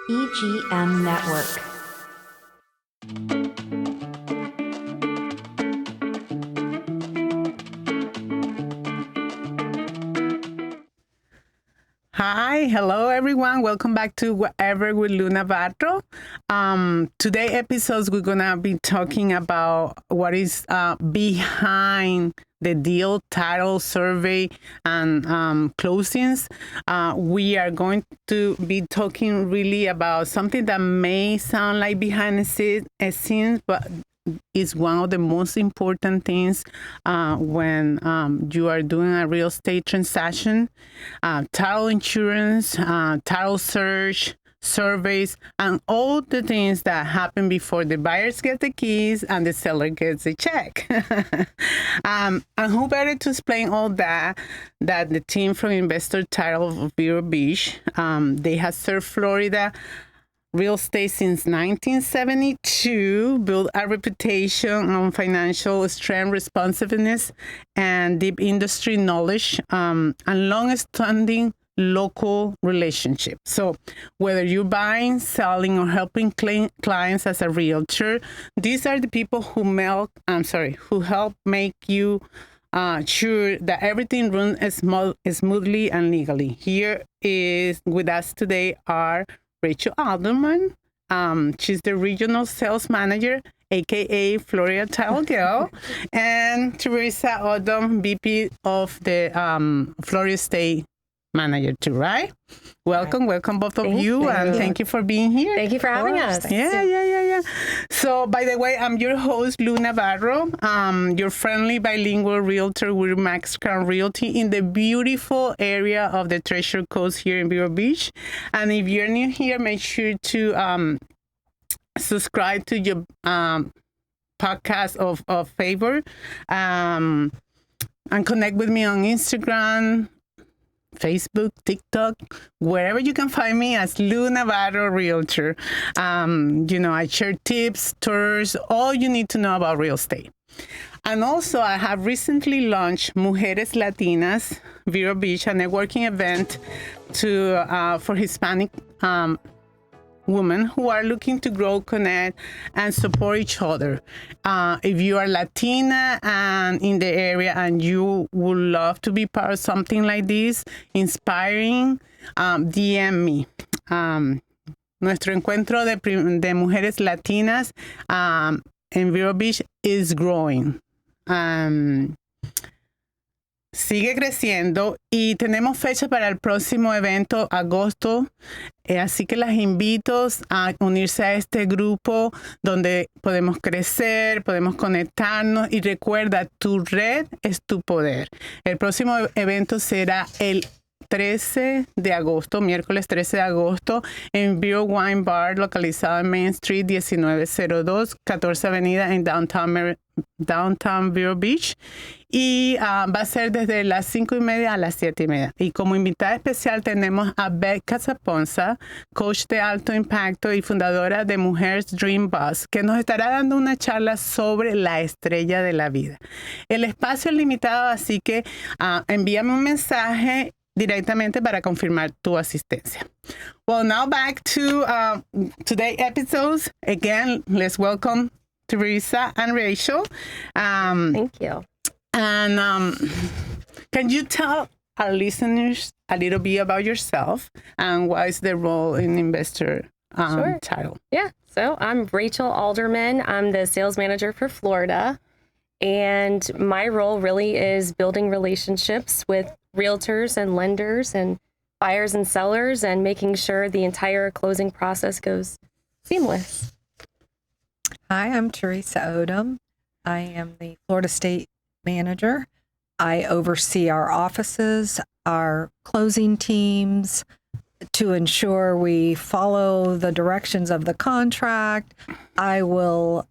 EGM Network. Hi, hello everyone. Welcome back to Whatever with Luna Vero. Today episodes we're gonna be talking about what is behind the deal, title, survey, and closings. We are going to be talking really about something that may sound like behind the scenes, but is one of the most important things when you are doing a real estate transaction. Title insurance, title search, surveys, and all the things that happen before the buyers get the keys and the seller gets the check. And who better to explain all that the team from Investor Title of Vero Beach. They have served Florida real estate since 1972, built a reputation on financial strength, responsiveness, and deep industry knowledge, and long-standing local relationship. So whether you're buying, selling, or helping clients as a realtor, these are the people who help make you sure that everything runs smoothly and legally. Here is with us today are Rachel Alderman. She's the regional sales manager, aka Florida Title Girl, and Teresa Odom, VP of the Florida State Manager too, right? Welcome both of you, and thank you for being here. Thank you for having us. Yeah. So, by the way, I'm your host, Luna Vero, your friendly bilingual realtor with Max Crown Realty in the beautiful area of the Treasure Coast here in Vero Beach. And if you're new here, make sure to subscribe to your podcast of favor, and connect with me on Instagram, Facebook, TikTok, wherever you can find me as Luna Vero Realtor. I share tips, tours, all you need to know about real estate. And also, I have recently launched Mujeres Latinas Vero Beach, a networking event for Hispanic women who are looking to grow, connect, and support each other. If you are Latina and in the area and you would love to be part of something like this, inspiring, DM me. Nuestro encuentro de mujeres latinas en Vero Beach is growing. Sigue creciendo y tenemos fecha para el próximo evento, agosto. Así que las invito a unirse a este grupo donde podemos crecer, podemos conectarnos y recuerda, tu red es tu poder. El próximo evento será el 13 de agosto, miércoles 13 de agosto, en Vero Wine Bar, localizado en Main Street 1902, 14 Avenida en Downtown Vero Beach. Y va a ser desde las 5:30 a las 7:30. Y como invitada especial tenemos a Beth Casaponza, coach de alto impacto y fundadora de Mujeres Dream Bus, que nos estará dando una charla sobre la estrella de la vida. El espacio es limitado, así que envíame un mensaje directamente para confirmar tu asistencia. Well, now back to today's episodes. Again, let's welcome Teresa and Rachel. Thank you. And can you tell our listeners a little bit about yourself and what is the role in Investor Title? Yeah. So I'm Rachel Alderman. I'm the sales manager for Florida. And my role really is building relationships with realtors and lenders and buyers and sellers and making sure the entire closing process goes seamless. Hi, I'm Teresa Odom. I am the Florida State Manager. I oversee our offices, our closing teams, to ensure we follow the directions of the contract. I will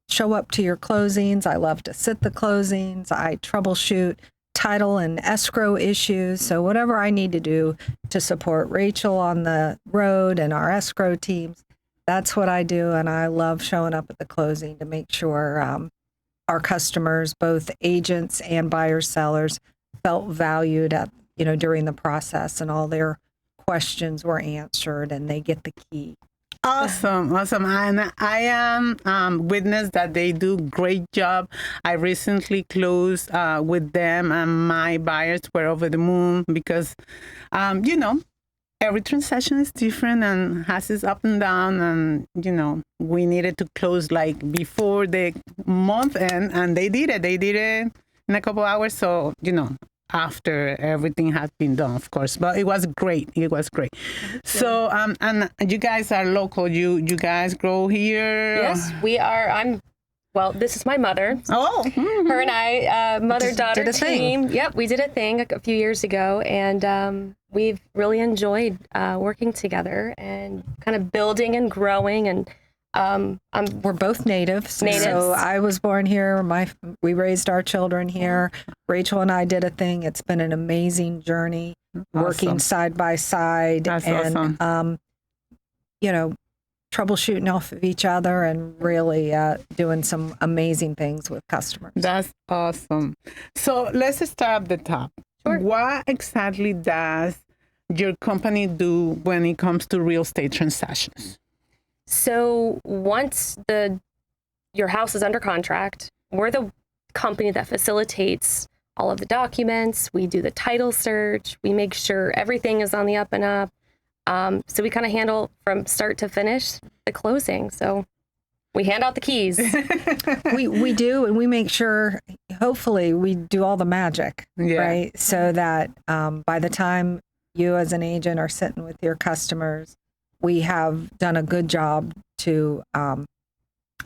show up to your closings. I love to sit the closings. I troubleshoot title and escrow issues. So whatever I need to do to support Rachel on the road and our escrow teams, that's what I do. And I love showing up at the closing to make sure our customers, both agents and buyers, sellers, felt valued during the process, and all their questions were answered and they get the key. Awesome. And I am witness that they do great job. I recently closed with them, and my buyers were over the moon because, every transaction is different and has its up and down. And, we needed to close like before the month end, and they did it. They did it in a couple hours. So, after everything had been done, of course, but it was great. It was great. So, and you guys are local. You guys grow here? Yes, we are. Well, this is my mother. Oh, Her and I, mother-daughter Did a thing. team. Yep, we did a thing a few years ago, and we've really enjoyed working together and kind of building and growing. And We're both natives. Natives. So I was born here. We raised our children here. Rachel and I did a thing. It's been an amazing journey, working side by side. That's and, awesome. troubleshooting off of each other and really doing some amazing things with customers. That's awesome. So let's start at the top. Sure. What exactly does your company do when it comes to real estate transactions? so once your house is under contract, we're the company that facilitates all of the documents. We do the title search. We make sure everything is on the up and up. So we kind of handle from start to finish the closing. So we hand out the keys. we do, and we make sure, hopefully, we do all the magic, right? So that by the time you as an agent are sitting with your customers, we have done a good job to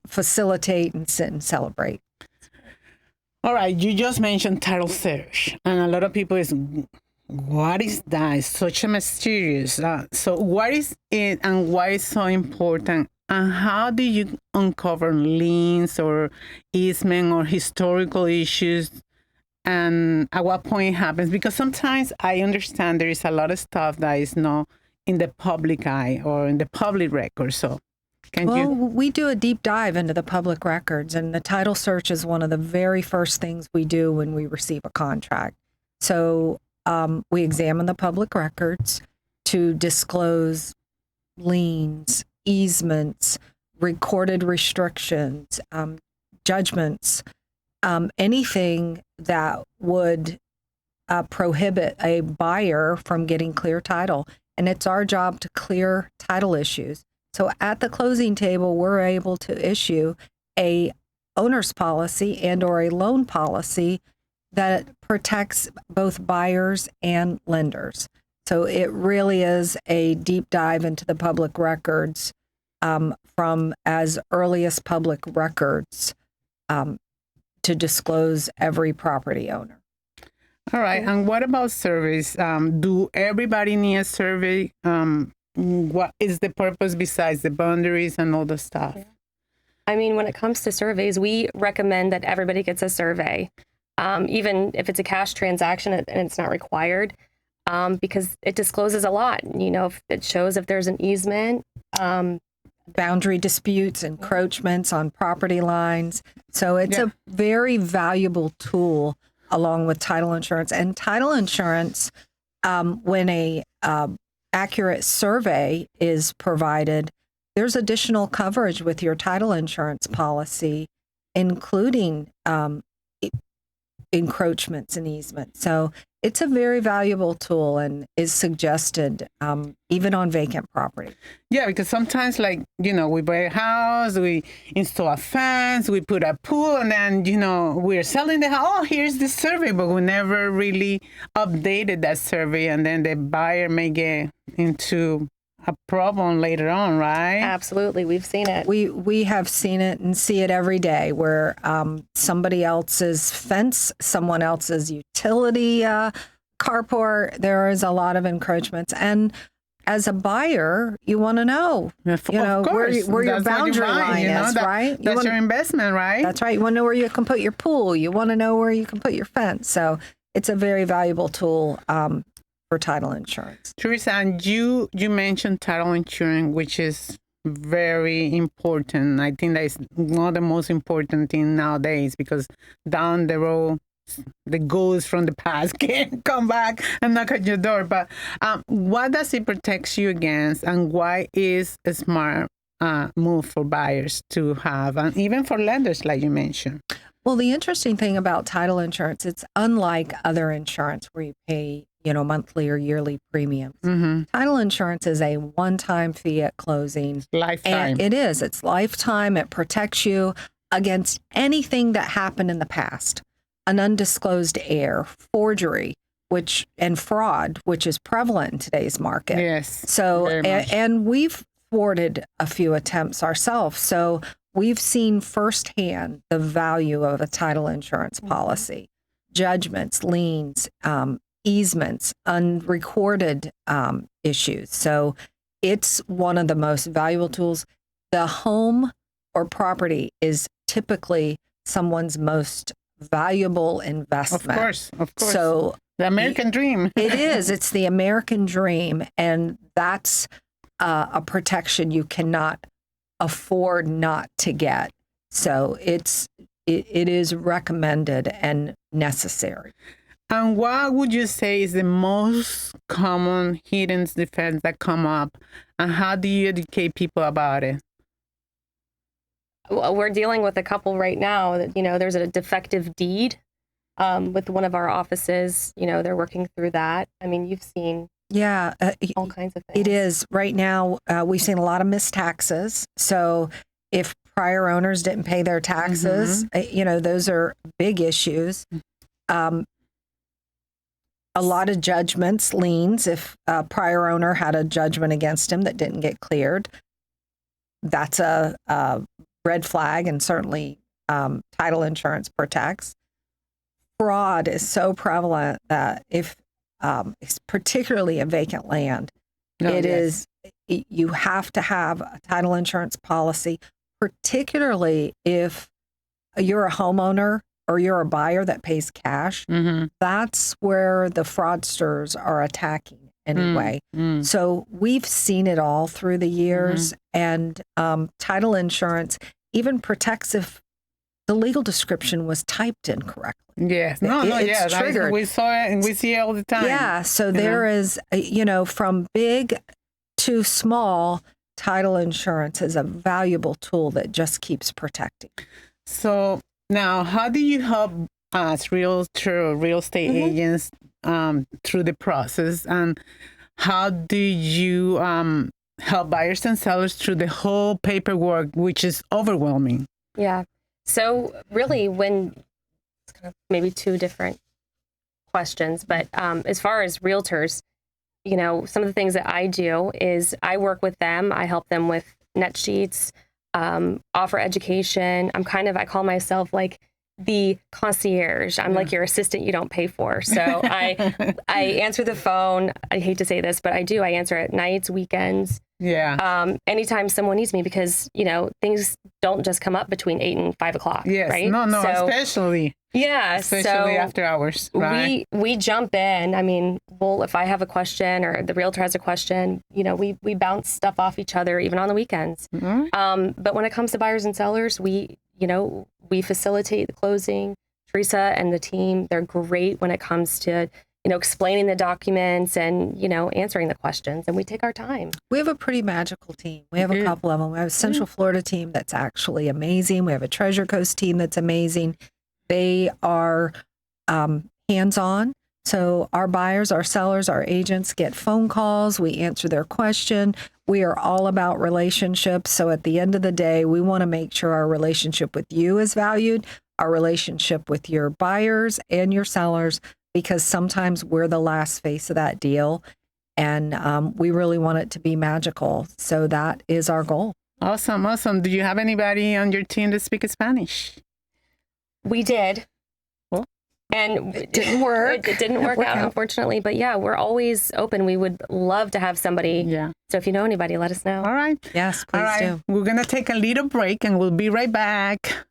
facilitate and sit and celebrate. All right, you just mentioned title search, and a lot of people is, what is that? It's such a mysterious. So what is it, and why is so important? And how do you uncover liens or easement or historical issues? And at what point it happens? Because sometimes I understand there is a lot of stuff that is not in the public eye or in the public record. So we do a deep dive into the public records, and the title search is one of the very first things we do when we receive a contract. So we examine the public records to disclose liens, easements, recorded restrictions, judgments, anything that would prohibit a buyer from getting clear title. And it's our job to clear title issues. So at the closing table, we're able to issue a owner's policy and or a loan policy that protects both buyers and lenders. So it really is a deep dive into the public records, from as early as public records to disclose every property owner. All right. And what about surveys? Do everybody need a survey? What is the purpose besides the boundaries and all the stuff? I mean, when it comes to surveys, we recommend that everybody gets a survey, even if it's a cash transaction and it's not required, because it discloses a lot. If it shows if there's an easement, boundary disputes, encroachments on property lines. So it's a very valuable tool along with title insurance. And title insurance, when a accurate survey is provided, there's additional coverage with your title insurance policy, including encroachments and easements. So it's a very valuable tool and is suggested even on vacant property. Yeah, because sometimes, we buy a house, we install a fence, we put a pool, and then, we're selling the house. Oh, here's the survey, but we never really updated that survey, and then the buyer may get into a problem later on, right? Absolutely. We've seen it. We have seen it and see it every day where somebody else's fence, someone else's utility carport, there is a lot of encroachments. And as a buyer, you want to know, where your boundary line is, right? That's your investment, right? That's right. You want to know where you can put your pool. You want to know where you can put your fence. So it's a very valuable tool for title insurance. Teresa, and you mentioned title insurance, which is very important. I think that is one of the most important things nowadays, because down the road, the ghosts from the past can come back and knock at your door. But what does it protect you against, and why is a smart move for buyers to have, and even for lenders, like you mentioned? Well, the interesting thing about title insurance, it's unlike other insurance where you pay, monthly or yearly premiums. Mm-hmm. Title insurance is a one-time fee at closing. Lifetime. And it is. It's lifetime. It protects you against anything that happened in the past. An undisclosed heir, forgery, and fraud, which is prevalent in today's market. Yes. So, very much. and we've thwarted a few attempts ourselves. So we've seen firsthand the value of a title insurance policy, judgments, liens, easements, unrecorded issues. So it's one of the most valuable tools. The home or property is typically someone's most valuable investment. Of course. So the American dream. it is. It's the American dream. And that's a protection you cannot afford not to get. So it is recommended and necessary. And what would you say is the most common hidden defense that come up, and how do you educate people about it? Well, we're dealing with a couple right now that, there's a defective deed with one of our offices. They're working through that. I mean, you've seen all kinds of things. It is. Right now, we've seen a lot of missed taxes. So if prior owners didn't pay their taxes, those are big issues. A lot of judgments, liens, if a prior owner had a judgment against him that didn't get cleared, that's a red flag, and certainly title insurance protects. Fraud is so prevalent that if it's particularly in vacant land, you have to have a title insurance policy, particularly if you're a homeowner or you're a buyer that pays cash. Mm-hmm. That's where the fraudsters are attacking anyway. Mm-hmm. So we've seen it all through the years, and title insurance even protects if the legal description was typed incorrectly. Yes. It's triggered. We saw it and we see it all the time. Yeah. So there is, from big to small, title insurance is a valuable tool that just keeps protecting. So now, how do you help us real estate agents through the process, and how do you help buyers and sellers through the whole paperwork, which is overwhelming? Yeah. So really, it's kind of maybe two different questions, but as far as realtors, some of the things that I do is I work with them. I help them with net sheets, offer education. I call myself like the concierge. I'm like your assistant you don't pay for. So I answer the phone. I hate to say this, but I do. I answer at nights, weekends. Yeah. Anytime someone needs me, because, things don't just come up between 8 and 5 o'clock. Yes. Right? No, So, especially. Yeah. Especially after hours. Right? We jump in. I mean, if I have a question or the realtor has a question, we bounce stuff off each other even on the weekends. Mm-hmm. But when it comes to buyers and sellers, we facilitate the closing. Teresa and the team, they're great when it comes to, explaining the documents and, answering the questions, and we take our time. We have a pretty magical team. We have a couple of them. We have a Central Florida team that's actually amazing. We have a Treasure Coast team that's amazing. They are hands-on. So our buyers, our sellers, our agents get phone calls. We answer their question. We are all about relationships. So at the end of the day, we want to make sure our relationship with you is valued, our relationship with your buyers and your sellers, because sometimes we're the last face of that deal. And we really want it to be magical. So that is our goal. Awesome. Do you have anybody on your team that speaks Spanish? We did. Well, and it didn't work. It didn't work out, unfortunately. But yeah, we're always open. We would love to have somebody. Yeah. So if you know anybody, let us know. All right. Yes, please do. We're going to take a little break and we'll be right back.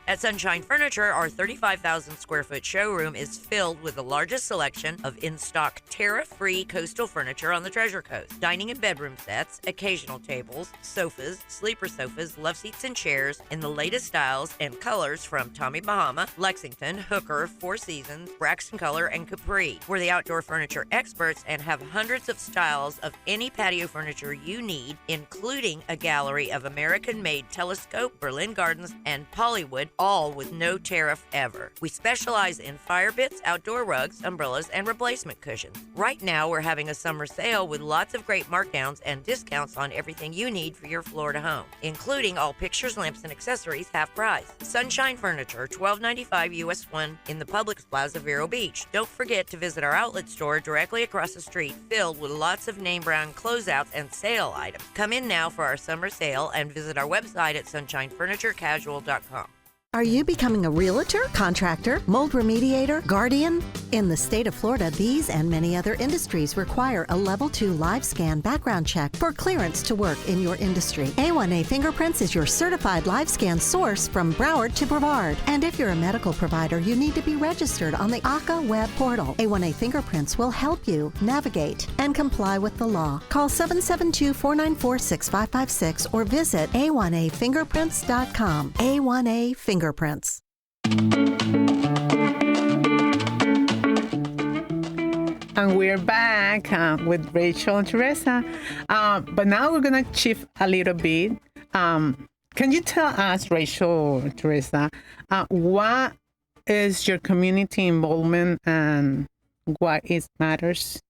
At Sunshine Furniture, our 35,000 square foot showroom is filled with the largest selection of in-stock tariff-free coastal furniture on the Treasure Coast. Dining and bedroom sets, occasional tables, sofas, sleeper sofas, love seats, and chairs in the latest styles and colors from Tommy Bahama, Lexington, Hooker, Four Seasons, Braxton Color, and Capri. We're the outdoor furniture experts and have hundreds of styles of any patio furniture you need, including a gallery of American-made Telescope, Berlin Gardens, and Pollywood, all with no tariff ever. We specialize in fire pits, outdoor rugs, umbrellas, and replacement cushions. Right now, we're having a summer sale with lots of great markdowns and discounts on everything you need for your Florida home, including all pictures, lamps, and accessories half price. Sunshine Furniture, $12.95 US 1 in the Publix Plaza, Vero Beach. Don't forget to visit our outlet store directly across the street, filled with lots of name brand closeouts and sale items. Come in now for our summer sale and visit our website at sunshinefurniturecasual.com. Are you becoming a realtor, contractor, mold remediator, guardian? In the state of Florida, these and many other industries require a Level 2 live scan background check for clearance to work in your industry. A1A Fingerprints is your certified live scan source from Broward to Brevard. And if you're a medical provider, you need to be registered on the ACA web portal. A1A Fingerprints will help you navigate and comply with the law. Call 772-494-6556 or visit a1afingerprints.com. A1A Fingerprints. And we're back with Rachel and Teresa. But now we're going to shift a little bit. Can you tell us, Rachel or Teresa, what is your community involvement and what it matters?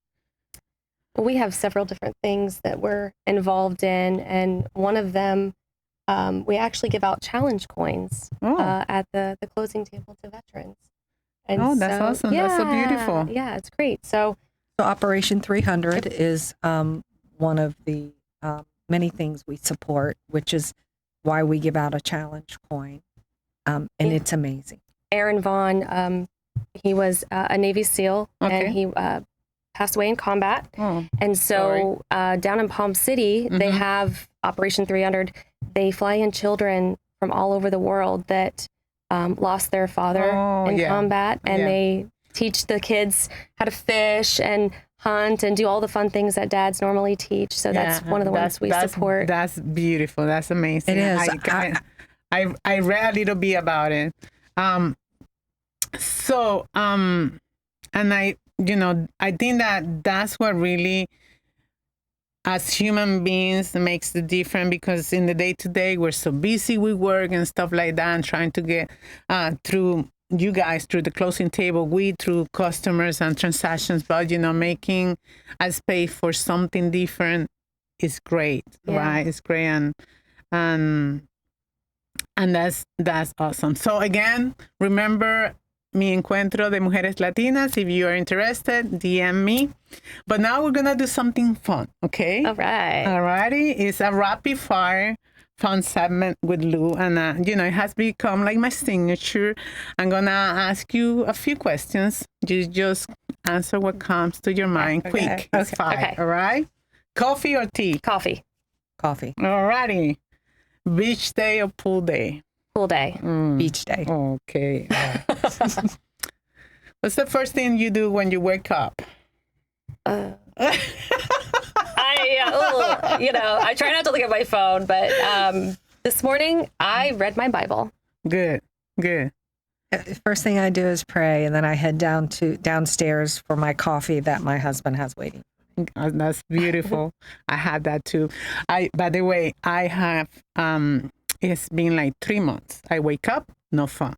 Well, we have several different things that we're involved in, and one of them, we actually give out challenge coins at the closing table to veterans. And that's awesome. Yeah, that's so beautiful. Yeah, it's great. So Operation 300 is one of the many things we support, which is why we give out a challenge coin. And it's amazing. Aaron Vaughn, he was a Navy SEAL, and he passed away in combat. And so down in Palm City, they have Operation 300. They fly in children from all over the world that lost their father in combat, and they teach the kids how to fish and hunt and do all the fun things that dads normally teach. So that's one of the ones we support. That's beautiful. That's amazing. It is. I read a little bit about it. And I think that's what really, as human beings, makes the difference, because in the day-to-day, we're so busy with work and stuff like that, and trying to get through you guys, through the closing table, through customers and transactions, but, making a space for something different is great, right? It's great. And that's awesome. So again, remember, Mi Encuentro de Mujeres Latinas. If you are interested, DM me. But now we're going to do something fun, okay? All right. Alrighty. It's a rapid fire fun segment with Lou. And, it has become like my signature. I'm going to ask you a few questions. You just answer what comes to your mind quick. It's fine. Okay. All right? Coffee or tea? Coffee. Coffee. Alrighty. Beach day or pool day? Pool day. Beach day. Okay. What's the first thing you do when you wake up? I try not to look at my phone, but this morning I read my Bible. Good. First thing I do is pray, and then I head downstairs for my coffee that my husband has waiting. That's beautiful. I had that too. By the way, I have it's been like 3 months. I wake up, no phone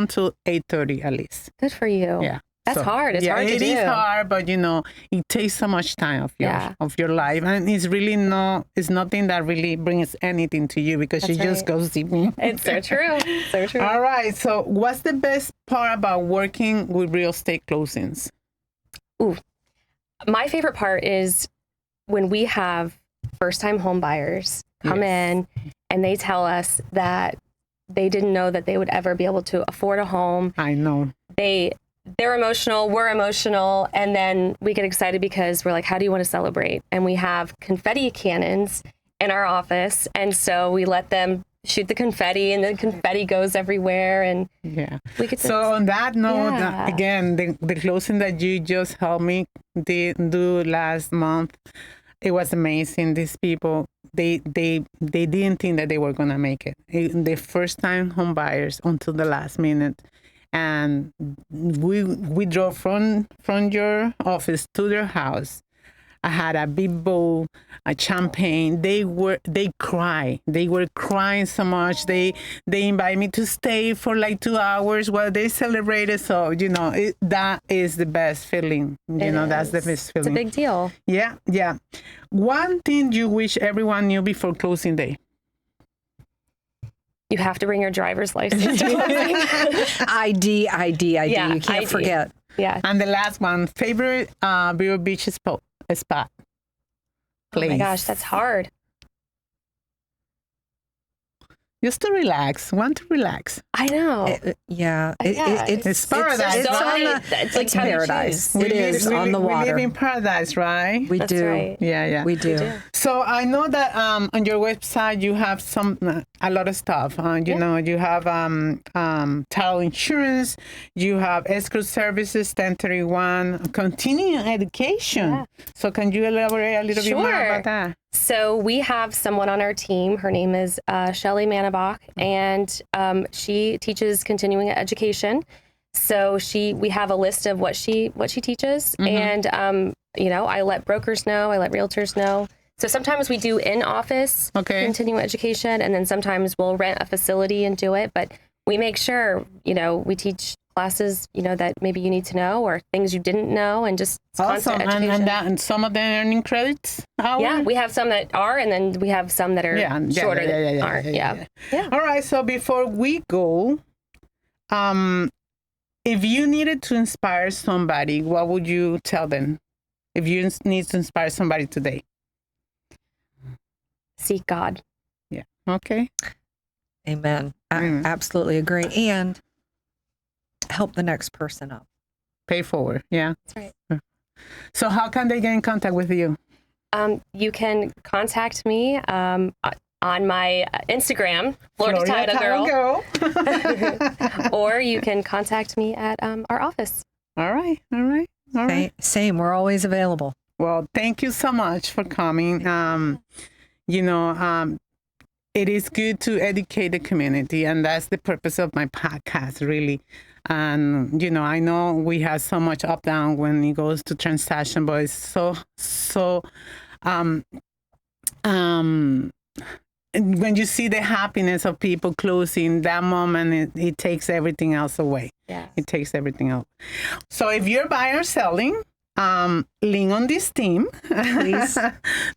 till 8:30 at least. Good for you. Yeah. That's hard. It's hard to do. It is hard, but it takes so much time of your life, and it's really it's nothing that really brings anything to you, because you just go sleeping. It's so true. So true. All right. So what's the best part about working with real estate closings? Ooh. My favorite part is when we have first-time home buyers come in and they tell us that they didn't know that they would ever be able to afford a home. I know. They're emotional, we're emotional, and then we get excited because we're like, how do you want to celebrate? And we have confetti cannons in our office, and so we let them shoot the confetti, and then confetti goes everywhere, and Yeah. we get to So on that note, Yeah. again, the closing that you just helped me do last month, it was amazing. These people, they didn't think that they were gonna make it. The first time home buyers until the last minute, and we drove from your office to their house. I had a big bowl, a champagne. They cry. They were crying so much. They invited me to stay for like 2 hours while they celebrated. So that is the best feeling. That's the best It's a feeling. big deal. Yeah, yeah. One thing you wish everyone knew before closing day. You have to bring your driver's license. ID. Yeah, You can't ID. forget. Yeah. And the last one, favorite Vero Beach spot. Oh my gosh, that's hard. Just to relax. Want to relax. I know. Yeah. It's paradise, There's so right? many- it's like it's how you paradise. choose. It is we on the We live water. in paradise, right? We That's do. right. Yeah. We do. So I know that on your website you have a lot of stuff. You have title insurance, you have escrow services, 1031, continuing education. Yeah. So can you elaborate a little bit more Sure. about that? So we have someone on our team. Her name is Shelly Manabach, and she teaches continuing education. So we have a list of what she teaches, and I let brokers know, I let realtors know. So sometimes we do in office continuing education, and then sometimes we'll rent a facility and do it. But we make sure we teach classes that maybe you need to know, or things you didn't know, and just constant Awesome. education. And some of the earning credits hour? Yeah, we have some that are, and then we have some that are shorter that aren't. Yeah. All right. So before we go, if you needed to inspire somebody, what would you tell them? If you need to inspire somebody today? Seek God. Yeah. Okay. Amen. I absolutely agree. And help the next person up. Pay forward. Yeah. That's right. So how can they get in contact with you? You can contact me on my Instagram, Florida Title Girl, or you can contact me at our office. All right. Same. We're always available. Well, thank you so much for coming. It is good to educate the community, and that's the purpose of my podcast, really. And, I know we have so much up down when it goes to transaction, but it's so when you see the happiness of people closing, that moment, it takes everything else away. Yeah. It takes everything out. So if you're buying or selling, lean on this team. Please.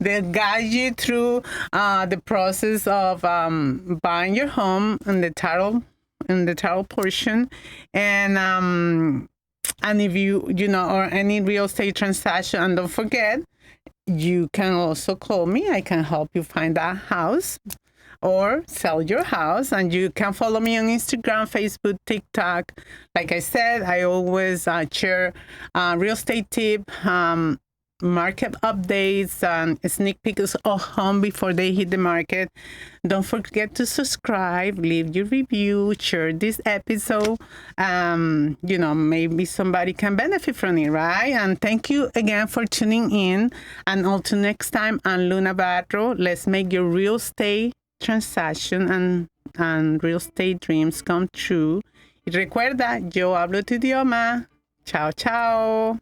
They'll guide you through the process of buying your home and the title portion, and if you or any real estate transaction. And don't forget, you can also call me. I can help you find that house or sell your house. And you can follow me on Instagram, Facebook, TikTok. Like I said, I always share real estate tip, market updates, and sneak peeks of home before they hit the market. Don't forget to subscribe, leave your review, share this episode. Maybe somebody can benefit from it, right? And thank you again for tuning in. And until next time, I'm Luna Barro. Let's make your real estate transaction and real estate dreams come true. Y recuerda, yo hablo tu idioma. Chao, chao.